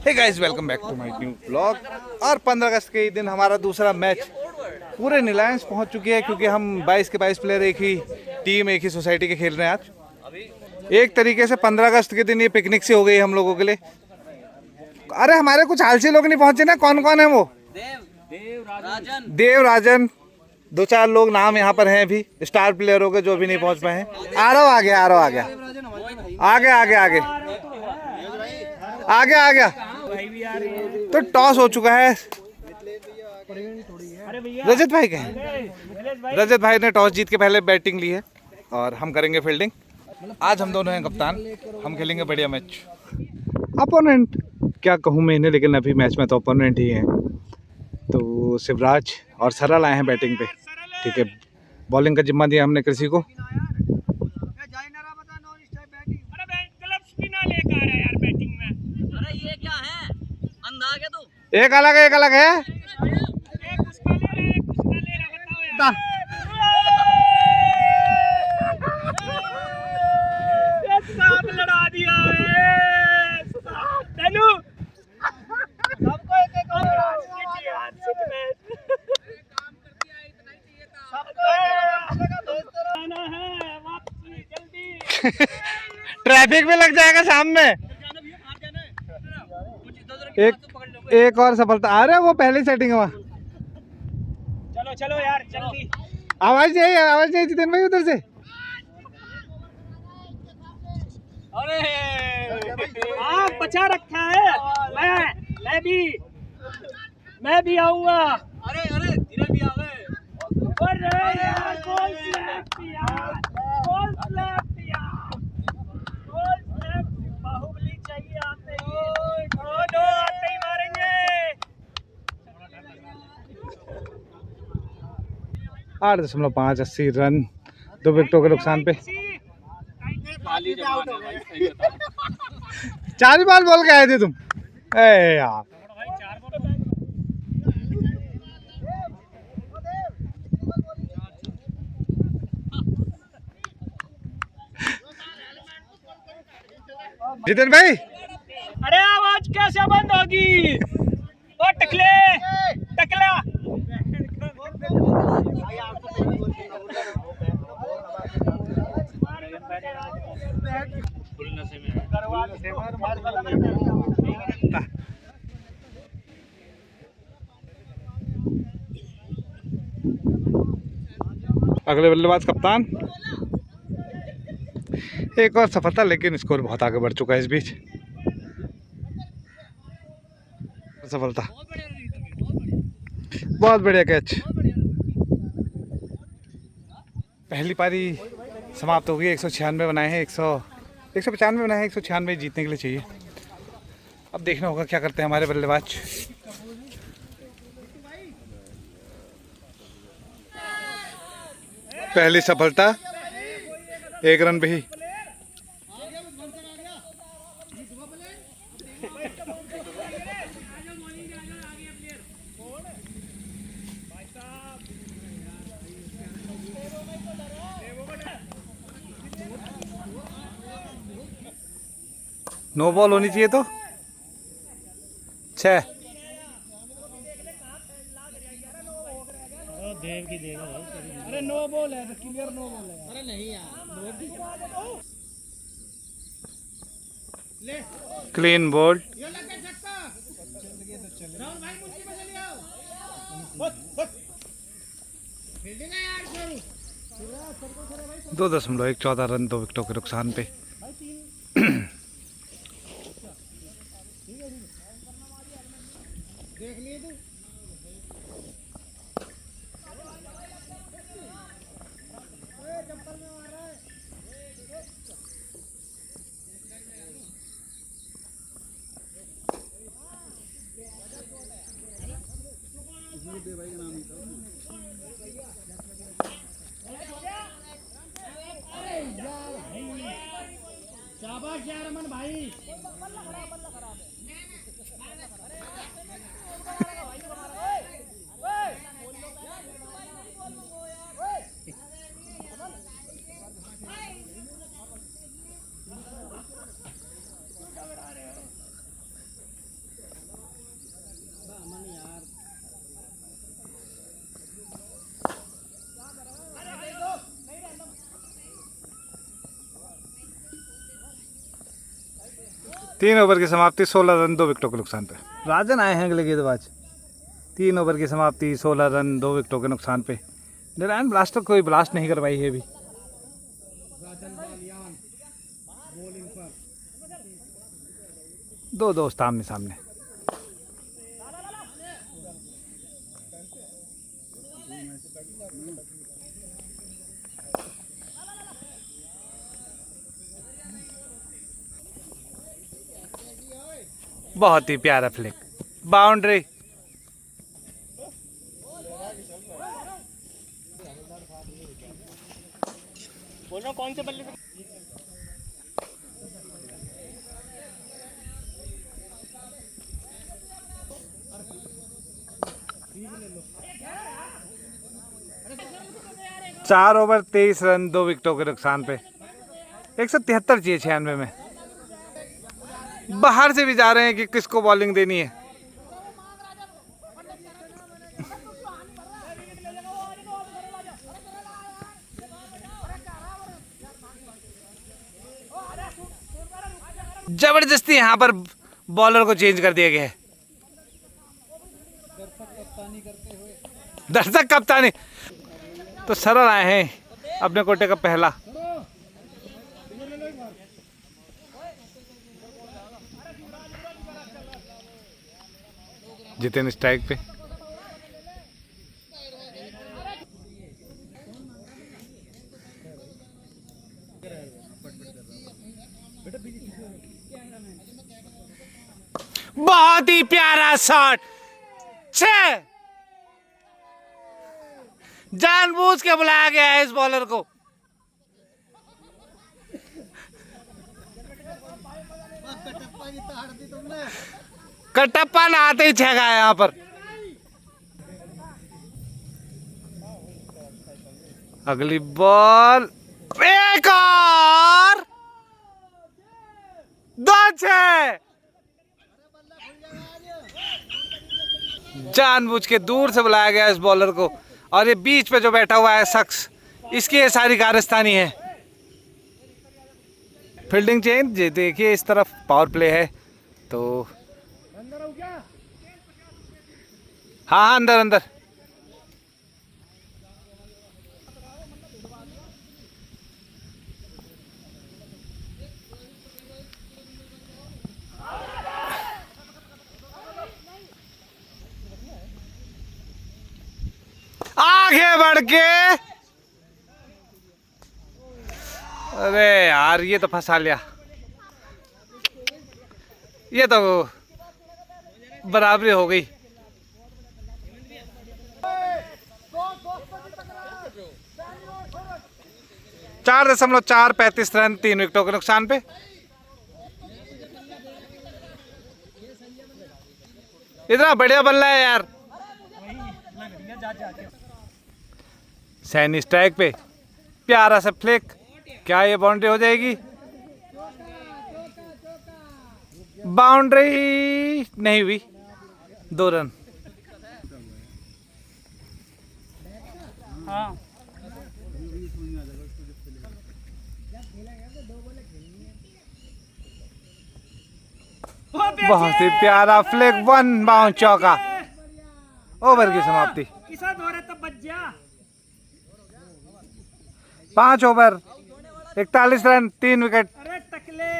Hey guys, welcome back to my new blog. और 15 अगस्त के दिन हमारा दूसरा मैच पूरे रिलायंस पहुंच चुकी है, क्योंकि हम 22 के 22 प्लेयर एक ही टीम एक ही सोसाइटी के खेल रहे हैं। आज एक तरीके से 15 अगस्त के दिन ये पिकनिक से हो गई हम लोगों के लिए। अरे हमारे कुछ आलसी लोग नहीं पहुंचे ना। कौन कौन है वो? देव राजन, दो चार लोग नाम यहाँ पर हैं अभी स्टार प्लेयरों के जो अभी नहीं पहुंच पाए हैं। आरव आ गया, आरव आ गया, आगे आगे आगे आगे आ गया। तो टॉस हो चुका है। रजत भाई कहें, रजत भाई ने टॉस जीत के पहले बैटिंग ली है और हम करेंगे फील्डिंग। आज हम दोनों हैं कप्तान, हम खेलेंगे बढ़िया मैच। अपोनेंट क्या कहूँ मैं इन्हें, लेकिन अभी मैच में तो अपोनेंट ही हैं। तो शिवराज और सरल आए हैं बैटिंग पे। ठीक है, बॉलिंग का जिम्मा दिया हमने कृषि को। एक अलग है, एक अलग है। लड़ा दिया है तेनू। सबको एक एक ट्रैफिक में लग जाएगा शाम में। एक और सफलता। अरे वो पहली सेटिंग है वहाँ। चलो चलो यार जल्दी। आवाज नहीं जितेन भाई उधर से। अरे आप बचा रखा है। मैं भी आऊंगा। अरे अरे धीरे भी आ गए। अरे यार गोल स्लैप यार, गोल स्लैप यार, गोल स्लैप। बाहुबली चाहिए आते ही। दो आते ही मारेंगे। 8.5 80 रन, 2 विकेटों के नुकसान पे। 4 बॉल बोल के आए थे तुम। ए यार जितेन भाई। अरे आवाज कैसे बंद होगी? ओ टकले टकला। अगले बल्लेबाज कप्तान। एक और सफलता, लेकिन स्कोर बहुत आगे बढ़ चुका है इस बीच। सफलता, बहुत बढ़िया कैच। पहली पारी समाप्त हो गई। 196 बनाए हैं, 195 बनाए हैं। 196 जीतने के लिए चाहिए। अब देखना होगा क्या करते हैं हमारे बल्लेबाज। पहली सफलता, 1 रन पे ही। नो बॉल होनी चाहिए तो 6। देव की देगा। अरे नो बॉल है, क्लियर नो बॉल है। अरे नहीं यार, क्लीन बोल्ड। 2.14 रन, 2 विकेटों के नुकसान पे। शाबाश यार अमन भाई। 3 ओवर की समाप्ति, 16 रन 2 विकेटों के नुकसान पे। राजन आए हैं अगले गेंदबाज। 3 ओवर की समाप्ति, 16 रन 2 विकेटों के नुकसान पे। नारायण ब्लास्टर कोई ब्लास्ट नहीं करवाई है अभी। दो दोस्त आमने सामने। बहुत ही प्यारा फ्लिक, बाउंड्री। बोलो कौन से बल्ले से? चार ओवर 23 रन 2 विकेटों के नुकसान पे। 173 चाहिए 96 में। बाहर से भी जा रहे हैं कि किसको बॉलिंग देनी है। जबरदस्ती यहां पर बॉलर को चेंज कर दिया गया है। दर्शक कप्तानी तो सरल आए हैं अपने कोटे का पहला। जितेन स्ट्राइक पे। बहुत ही प्यारा शॉट, 6। जानबूझ के बुलाया गया है इस बॉलर को। कटप्पा ना आते ही छह गया यहां पर। अगली बॉल, एक और 2-6। जानबूझ के दूर से बुलाया गया इस बॉलर को, और ये बीच पे जो बैठा हुआ है शख्स, इसकी ये सारी कारस्तानी है। फील्डिंग चेंज, देखिए इस तरफ पावर प्ले है तो हाँ अंदर अंदर। आगे बढ़ के, अरे यार ये तो फंसा लिया। ये तो बराबरी हो गई। 4.435 रन 3 विकेटों के नुकसान पे। इतना बढ़िया बल्ला है यार। सैनी स्ट्राइक पे, प्यारा सा फ्लिक। क्या ये बाउंड्री हो जाएगी? बाउंड्री नहीं हुई, 2 रन। हाँ बहुत ही प्यारा फ्लिक, 1 बाउंड चौका। ओवर की समाप्ति। 5 ओवर 41 रन 3 विकेट। अरे टकले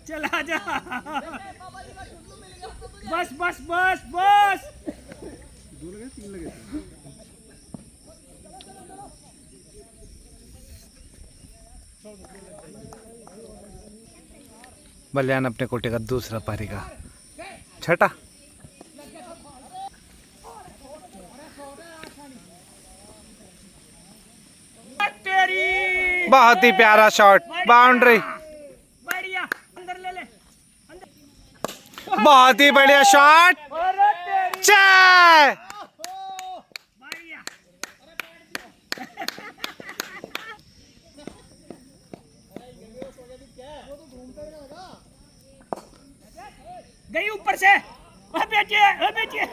चला जा, बस बस बस बस। बलियान अपने कोटे का दूसरा पारी का 6ठा। बहुत ही प्यारा शॉट, बाउंड्री। बढ़िया, अंदर ले ले। बहुत ही बढ़िया शॉट, 6। बढ़िया। गई ऊपर से, बेटिए बेटिए।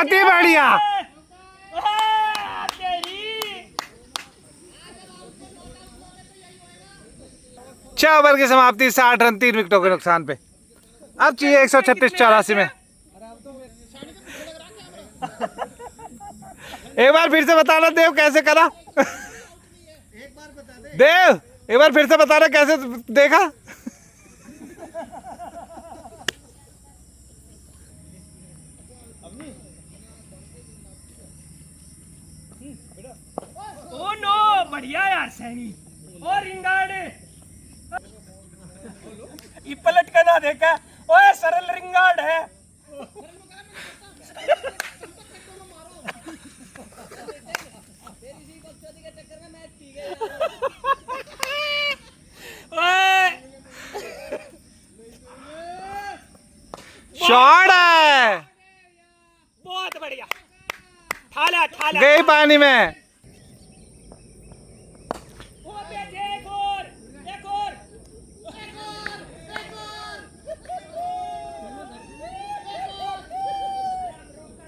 बहुत ही बढ़िया। तेरी 6 ओवर की समाप्ति, 60 रन 3 विकेटों के नुकसान पे। अब चाहिए 136-84 में। एक बार फिर से बताना देव कैसे करा। देव एक बार फिर से बताना कैसे देखा। ओ नो, बढ़िया यार सैनी। और रिंगार्ड ये पलट का ना देखा। ओए सरल रिंगार्ड है। शॉट है, बहुत बढ़िया। ठाला ठाला गई पानी में। ओ बेटे, एक और एक और।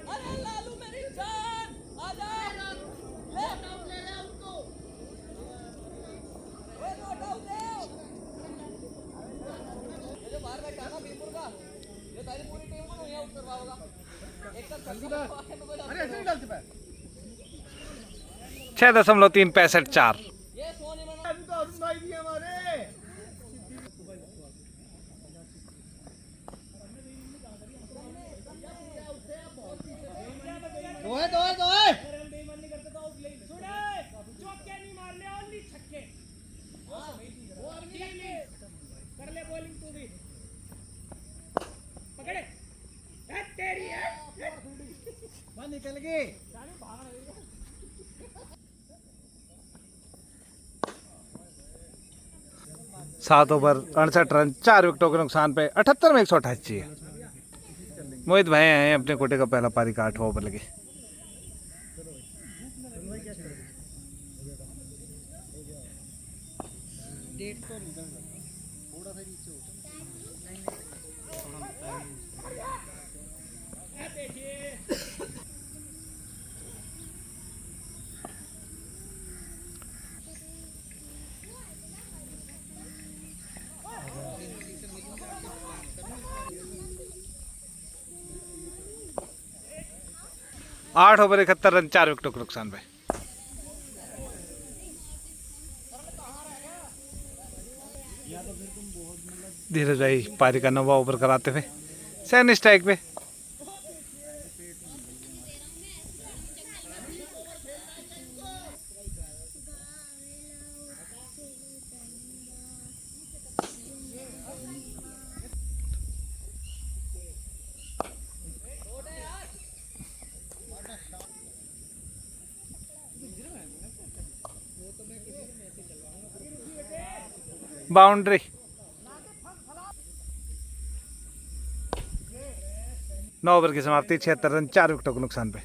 अरे लालू मेरी जान आजा ले आउट ले रहा उसको ए नॉट आउट ले ये जो बाहर बैठा ना बीरपुर का ये सारी पूरी टीम को नहीं आउट करवाएगा एक तक जल्दी अरे ऐसे निकल से 6.365 ये सोनी में अभी तो अरुण भाई भी हमारे। दो है। चौके नहीं मारने, ओनली छक्के। कर ले बॉलिंग तू भी। पकड़े ए, तेरी है। वहाँ निकल गए। 7 ओवर 68 रन 4 विकेटों के नुकसान पे 78 में 128 चाहिए। मोहित भाई आए हैं अपने कोटे का पहला पारी का 8वां ओवर लगे। आठ ओवर 71 रन 4 विकेटों के नुकसान पे। धीरज भाई पारी का 9वां ओवर कराते हुए सैन स्ट्राइक पे। बाउंड्री 9 ओवर की समाप्ति 76 रन 4 विकेटों के नुकसान पे।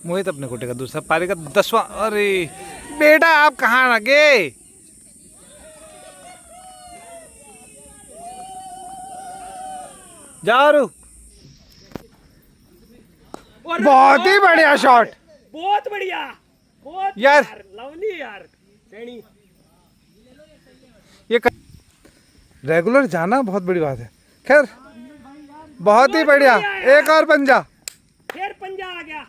मोहित अपने कोटे का दूसरा पारी का 10वां। अरे बेटा आप कहाँ ना गए। जाओ रू। बहुत ही बढ़िया शॉट। बहुत बढ़िया, बहुत यार। लवली यार सैनी। ये रेगुलर जाना बहुत बड़ी बात है। खैर बहुत ही बढ़िया। एक और पंजा। फिर पंजा आ गया।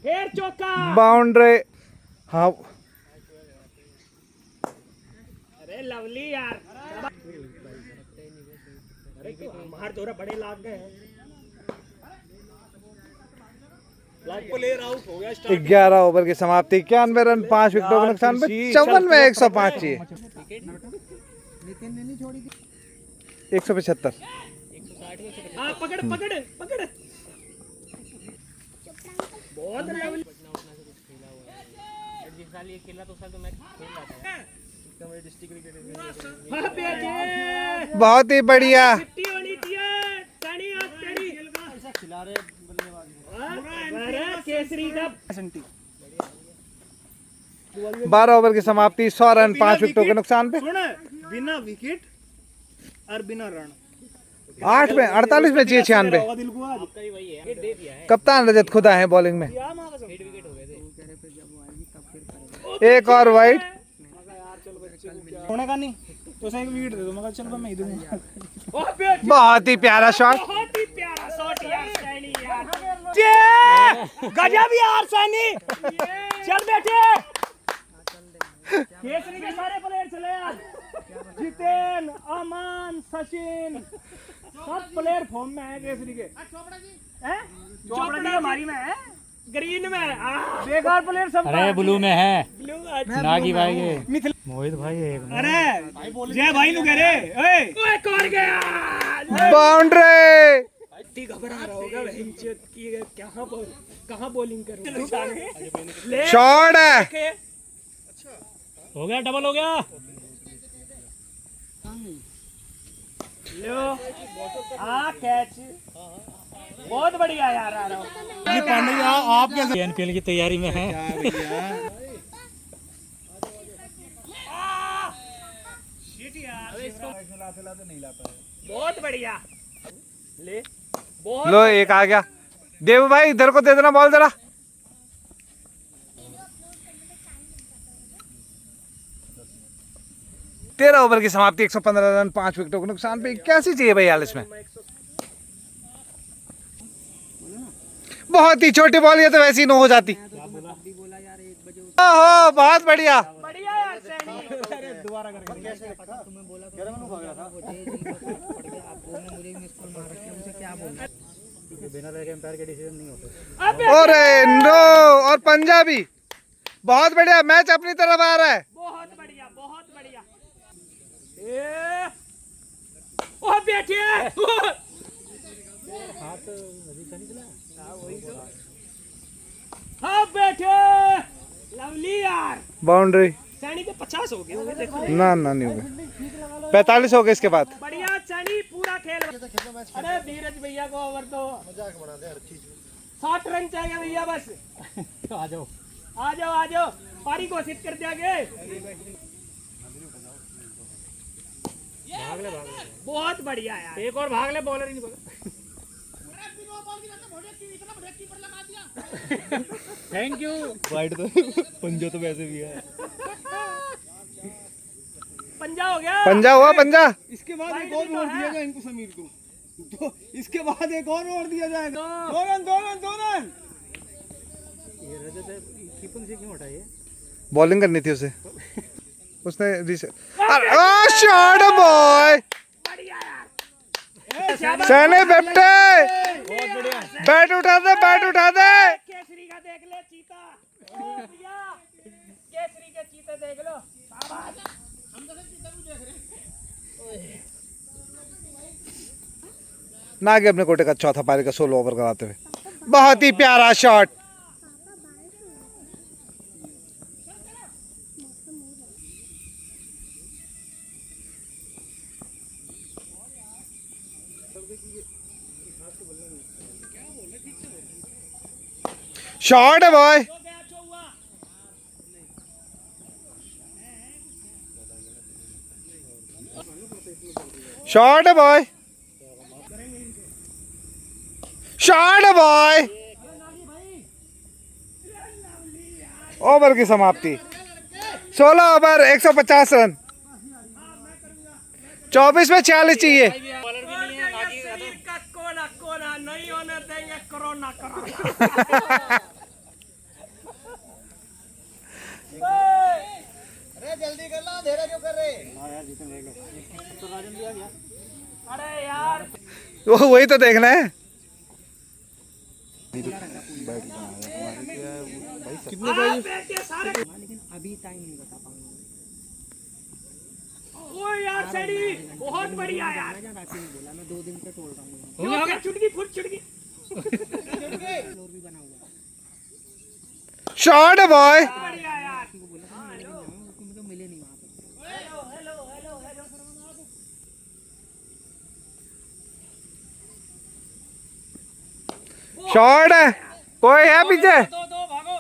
फिर चौका। बाउंड्री। हाँ अरे लवली यार। अरे मार दो बड़े लाग गए हैं। प्लेयर आउट हो गया। 11 ओवर की समाप्ति 91 रन 5 विकेटों के नुकसान पे। 54 में 105 चाहिए। नितिन ने नहीं छोड़ी थी। 175। हाँ पकड़ पकड़ पकड़। बहुत लवली। जिस साल ये खेला तो उस साल तो मैच खेल रहा था। हाँ बेटे। बहुत ही बढ़िया। छुट्टी होनी चाहिए। सैनी आज तेरी। खिला रहे अरे केसरी का 12 ओवर की समाप्ति, 100 रन 5 विकेटों के नुकसान पे। सुन, बिना विकेट और बिना रन 8 में 48 में चाहिए 96। दिल को आज आपका ही वही है हिट दे दिया है कप्तान रजत खुदा है बॉलिंग में। हिट विकेट हो गए थे एक और वाइड। होने का नहीं तो सही विकेट दे दो, मैं कहा चल मैं ही दूंगा। बहुत ही प्यारा शॉट। बहुत ही प्यारा शॉट यार सैनी यार। गजब यार सैनी। चल बेटे। केसरी के सारे प्लेयर चले यार। जितेन, अमन, सचिन सब प्लेयर फॉर्म में है केसरी के। हैं? चोपड़ा जी हमारी में है, ग्रीन में बेकार प्लेयर सब। अरे ब्लू में है ब्लू नागी भाई के मोहित भाई है एक में। अरे जय भाई नु कह रे ओए कौन गया बाउंड्री। इतनी घबरा रहा होगा बहनचोद की कहां बॉलिंग करूं ले शॉट है। हो गया डबल हो गया। लो कैच बहुत बढ़िया यार आ रहा हूं। आप कैसे एनपीएल की तैयारी में है। बहुत बढ़िया ले बहुत लो एक आ गया। देव भाई इधर को दे देना बॉल जरा। तेरह ओवर की समाप्ति, 115 रन 5 विकेटों के नुकसान पे। 81 चाहिए भाई 42 में। बहुत ही छोटी बॉल, ये तो वैसे ही नो हो जाती। ओहो बहुत बढ़िया। बढ़िया यार सैनी। दोबारा करके बिना देखे एम्पायर के डिसीजन नहीं होते। अबे अरे नो, और पंजाबी बहुत बढ़िया। मैच अपनी तरफ आ रहा है। बहुत बढ़िया बहुत बढ़िया। ओ बेटे हाथ अभी से नहीं चला। हाँ बेटे लवली यार। बाउंड्री सैनी के 50 हो गए होंगे देखो। ना ना नहीं होगा। 45 हो गए इसके बाद। बढ़िया सैनी पूरा खेल। अरे धीरज भैया को ओवर दो। मजाक बना दे हर चीज। 60 रन चाहिए भैया बस। आ जाओ आ जाओ आ जाओ, पारी घोषित कर दिया गए। बहुत बढ़िया यार। एक और भाग ले बॉलर ही नहीं पकड़। Thank you. वाइड तो पंजा तो वैसे भी है। पंजा हो गया। पंजा हुआ पंजा। इसके बाद एक और ओवर दिया जाए इनको समीर को, तो इसके बाद एक और ओवर दिया जाएगा। 2 रन 2 रन 2 रन। ये रजत है कीपिंग से क्यों हटाई है? बॉलिंग करनी थी उसे। उसने शॉट बॉय। बढ़िया यार। सैनी बेटे बैट उठा दे, बैट उठा दे। केसरी का देख ले चीता। ओ भैया केसरी के चीते देख लो। शाबाश। ना आगे अपने कोटे का चौथा पारी का 16 ओवर कराते हुए। बहुत ही प्यारा शॉट। शॉट है बॉय। शॉट है बॉय। शॉट है बॉय। ओवर की समाप्ति, 16 ओवर 150 रन। 24 में 46 चाहिए। बॉलर भी नहीं है नागी। शरीर का कोना कोना नहीं होने देंगे कोरोना कोरोना। अरे जल्दी कर लो, देर क्यों कर रहे? अरे यार वो वही तो देखना है। कितने भाई? बेटे सारे। लेकिन अभी टाइम नहीं बता पाऊंगा। ओ यार सैनी बहुत बढ़िया यार। रात में बोला मैं 2 दिन से तोड़ रहा हूँ। हो गया चुटकी फुट चुटकी। फ्लोर भी बना हुआ है। शॉट है बॉय। बढ़िया यार। उसको बोला था मैं मिलने जाऊंगा, उसको मुझे मिले नहीं वहाँ पे। शॉट है, कोई है पीछे? दो भागो।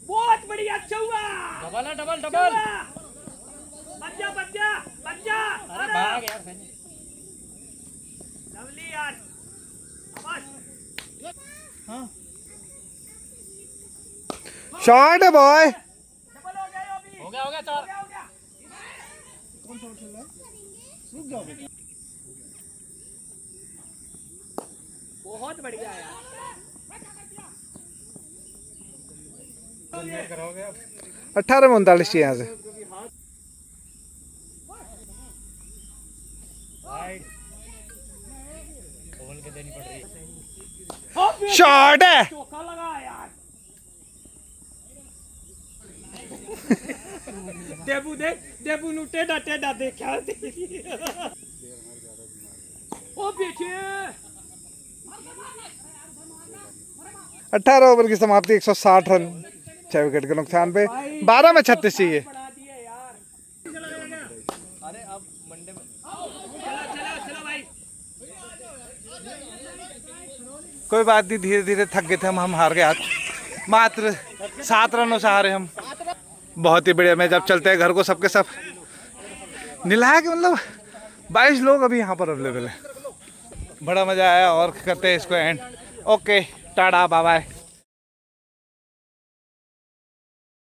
बहुत बढ़िया, चौका। डबल है, डबल डबल। बच्चा बच्चा बच्चा, अरे भाग यार। लवली यार, बस। शॉट है बॉय। डबल हो गया अभी। हो गया चार। हो गया। बहुत बढ़िया यार। 18-39 चाहिए यहाँ से। शॉट है। चौका लगा यार। देबू देख, देबू नु टेढ़ा टेढ़ा देखा। ओ पीछे। 18 ओवर की समाप्ति, 160 रन, 6 विकेट के नुकसान पे। 12 में 36 चाहिए। बढ़ा दिए यार। अरे अब मंडे में चलो भाई। कोई बात नहीं, धीरे धीरे थक गए थे हम हार गए आज। मात्र 7 रनों से हारे हम। बहुत ही बढ़िया मैच। अब चलते हैं घर को, सबके सब नीलाया के मतलब 22 लोग अभी यहाँ पर अवेलेबल है। बड़ा मजा आया और करते हैं इसको end. Okay, tata, bye bye.